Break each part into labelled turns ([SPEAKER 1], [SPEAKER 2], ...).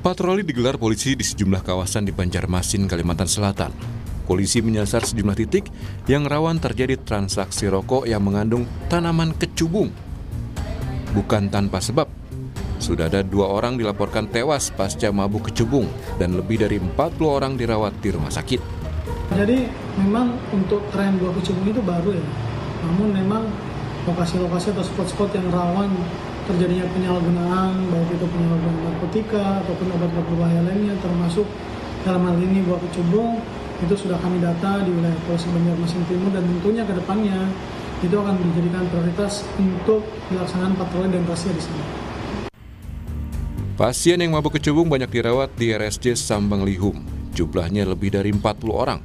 [SPEAKER 1] Patroli digelar polisi di sejumlah kawasan di Banjarmasin, Kalimantan Selatan. Polisi menyasar sejumlah titik yang rawan terjadi transaksi rokok yang mengandung tanaman kecubung. Bukan tanpa sebab, sudah ada 2 orang dilaporkan tewas pasca mabuk kecubung dan lebih dari 40 orang dirawat di rumah sakit.
[SPEAKER 2] Jadi memang untuk tren buah kecubung itu baru ya, namun memang lokasi-lokasi atau spot-spot yang rawan terjadinya penyalahgunaan, baik itu penyalahgunaan narkotika ataupun obat-obat berbahaya lainnya, termasuk dalam hal ini buah kecubung, itu sudah kami data di wilayah Polres Banjarmasin Timur, dan tentunya ke depannya itu akan dijadikan prioritas untuk pelaksanaan patroli dan razia di sana.
[SPEAKER 1] Pasien yang mabuk kecubung banyak dirawat di RSJ Sambanglihum, jumlahnya lebih dari 40 orang.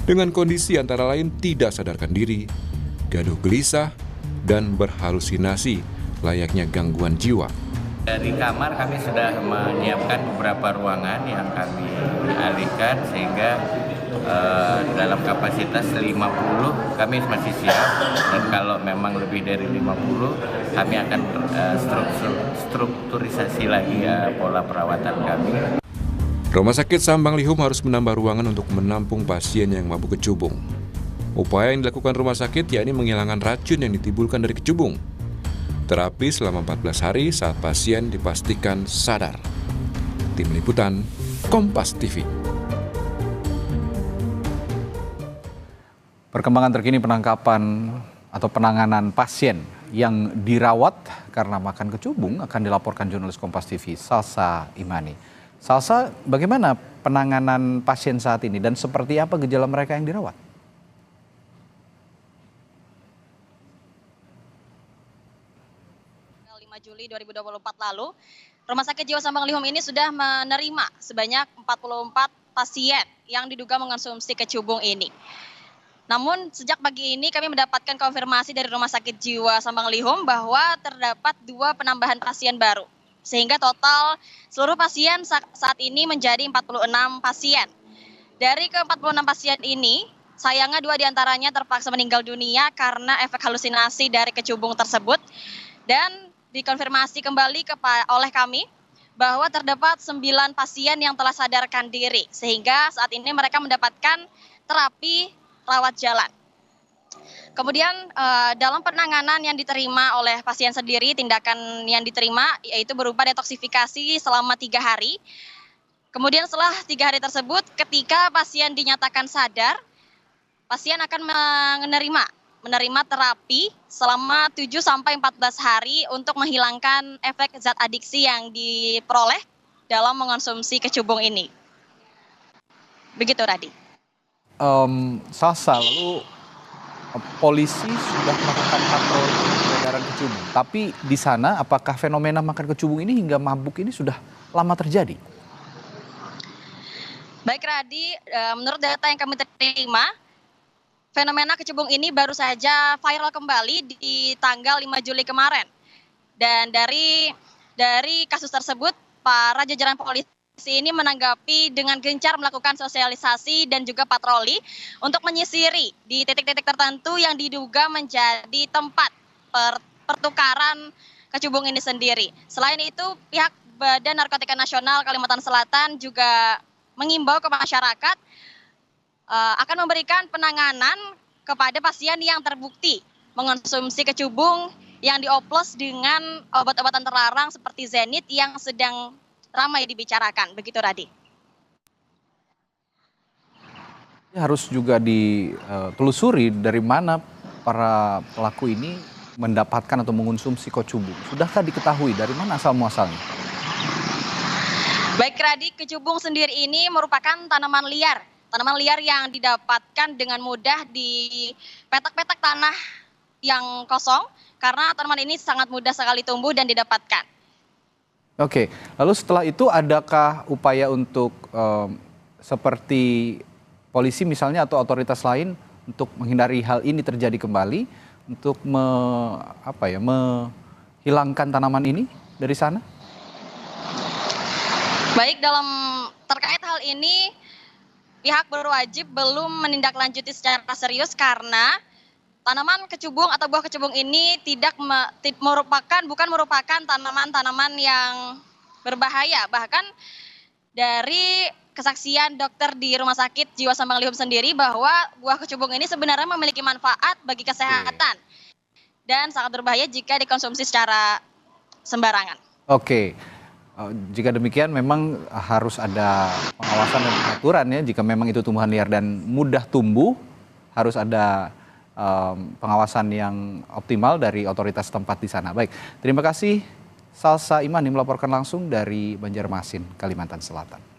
[SPEAKER 1] Dengan kondisi antara lain tidak sadarkan diri, gaduh gelisah, dan berhalusinasi layaknya gangguan jiwa.
[SPEAKER 3] Dari kamar kami sudah menyiapkan beberapa ruangan yang kami alihkan sehingga dalam kapasitas 50 kami masih siap, dan kalau memang lebih dari 50 kami akan strukturisasi lagi pola perawatan kami.
[SPEAKER 1] Rumah sakit Sambanglihum harus menambah ruangan untuk menampung pasien yang mabuk kecubung. Upaya yang dilakukan rumah sakit yakni menghilangkan racun yang ditimbulkan dari kecubung. Terapi selama 14 hari saat pasien dipastikan sadar. Tim Liputan, Kompas TV.
[SPEAKER 4] Perkembangan terkini penangkapan atau penanganan pasien yang dirawat karena makan kecubung akan dilaporkan jurnalis Kompas TV, Salsa Imani. Salsa, bagaimana penanganan pasien saat ini dan seperti apa gejala mereka yang dirawat?
[SPEAKER 5] Juli 2024 lalu, Rumah Sakit Jiwa Sambanglihum ini sudah menerima sebanyak 44 pasien yang diduga mengonsumsi kecubung ini. Namun sejak pagi ini kami mendapatkan konfirmasi dari Rumah Sakit Jiwa Sambanglihum bahwa terdapat 2 penambahan pasien baru. Sehingga total seluruh pasien saat ini menjadi 46 pasien. Dari ke-46 pasien ini, sayangnya 2 diantaranya terpaksa meninggal dunia karena efek halusinasi dari kecubung tersebut. Dan dikonfirmasi kembali oleh kami bahwa terdapat 9 pasien yang telah sadarkan diri, sehingga saat ini mereka mendapatkan terapi rawat jalan. Kemudian dalam penanganan yang diterima oleh pasien sendiri, tindakan yang diterima yaitu berupa detoksifikasi selama 3 hari. Kemudian setelah 3 hari tersebut, ketika pasien dinyatakan sadar, pasien akan menerima terapi selama 7-14 hari untuk menghilangkan efek zat adiksi yang diperoleh dalam mengonsumsi kecubung ini. Begitu, Radi.
[SPEAKER 4] Salsa, lalu polisi sudah melakukan patroli peredaran kecubung. Tapi di sana apakah fenomena makan kecubung ini hingga mabuk ini sudah lama terjadi?
[SPEAKER 5] Baik, Radi, menurut data yang kami terima, fenomena kecubung ini baru saja viral kembali di tanggal 5 Juli kemarin. Dan dari kasus tersebut, para jajaran polisi ini menanggapi dengan gencar melakukan sosialisasi dan juga patroli untuk menyisiri di titik-titik tertentu yang diduga menjadi tempat pertukaran kecubung ini sendiri. Selain itu, pihak Badan Narkotika Nasional Kalimantan Selatan juga mengimbau ke masyarakat akan memberikan penanganan kepada pasien yang terbukti mengonsumsi kecubung yang dioplos dengan obat-obatan terlarang seperti Zenit yang sedang ramai dibicarakan. Begitu, Radi.
[SPEAKER 4] Harus juga ditelusuri dari mana para pelaku ini mendapatkan atau mengonsumsi kecubung. Sudahkah diketahui dari mana asal muasalnya?
[SPEAKER 5] Baik, Radi, kecubung sendiri ini merupakan tanaman liar yang didapatkan dengan mudah di petak-petak tanah yang kosong, karena tanaman ini sangat mudah sekali tumbuh dan didapatkan.
[SPEAKER 4] Oke, lalu setelah itu adakah upaya untuk seperti polisi misalnya atau otoritas lain untuk menghindari hal ini terjadi kembali, untuk menghilangkan tanaman ini dari sana?
[SPEAKER 5] Baik, terkait hal ini, pihak berwajib belum menindaklanjuti secara serius karena tanaman kecubung atau buah kecubung ini bukan merupakan tanaman-tanaman yang berbahaya. Bahkan dari kesaksian dokter di Rumah Sakit Jiwa Samanglihum sendiri bahwa buah kecubung ini sebenarnya memiliki manfaat bagi kesehatan dan sangat berbahaya jika dikonsumsi secara sembarangan.
[SPEAKER 4] Oke. Jika demikian memang harus ada pengawasan dan aturan ya. Jika memang itu tumbuhan liar dan mudah tumbuh, harus ada pengawasan yang optimal dari otoritas tempat di sana. Baik, terima kasih Salsa Imani melaporkan langsung dari Banjarmasin, Kalimantan Selatan.